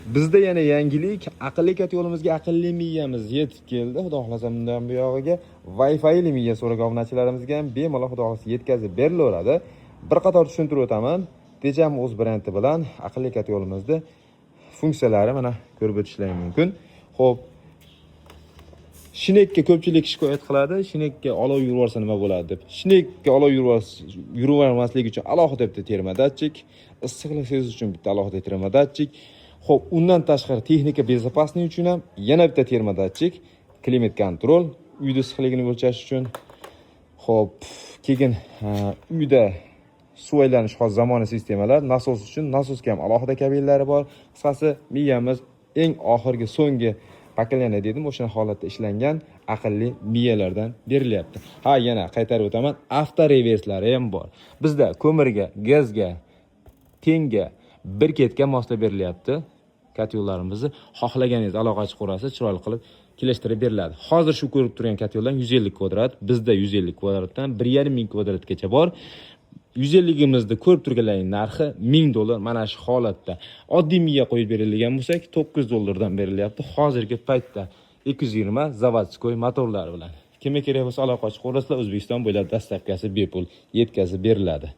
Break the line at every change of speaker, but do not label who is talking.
Bizda yana yangilik, aqlli kat yo'limizga aqlli miyamiz yetib keldi. Xudo xolasa bundan buyog'iga Wi-Fi miya so'ragan obunachilarimizga ham bemalol xudo xolasa yetkazib berilaveradi. Bir qator tushuntirib o'taman. Tejam o'z brendi bilan aqlli kat yo'limizda funksiyalari mana ko'rib o'tishlaring mumkin. Xo'p, shinekka ko'pchilik shikoyat qiladi. Shinekka olov yuraversa nima bo'ladi deb. Shinekka olov yuravermasligi uchun alohida bitta termodatchik, issiqlik sezish uchun bitta alohida termodatchik. Xo'p, undan tashqari texnika bezopaslik uchun ham yana bitta termodatchik, klimat kontrol, uyda issiqligini o'lchash uchun. Xo'p, keyin uyda suv aylanish xos zamonaviy sistemalar, nasos uchun nasosga ham alohida kabellari bor. Qisqasi, miyamiz eng oxirgi so'nggi pokoleniya dedim, o'sha holatda ishlangan aqlli miyalardan berilyapti. Ha, yana qaytarib o'taman, avto reverslari ham bor. Bizda ko'mirga, gazga, tenga bir ketga moslab berilyapti. Kat yo'llarimizni xohlaganingiz aloqachi qurasiz, chiroyli qilib kelishtirib beriladi. Hozir shu ko'rib turgan kat yo'llar 150 kvadrat, bizda 150 kvadratdan 1,5 kvadratgacha bor. 150gimizni ko'rib turganlarning narxi $1000. Mana shu holatda oddiy miya qo'yib berilgan bo'lsak, $9 berilyapti. Hozirgi paytda 220 zavodskoy motorlar bilan. Kimga kerak bo'lsa aloqachi qurasizlar, O'zbekiston bo'ylab dastavkasi bepul yetkazib beriladi.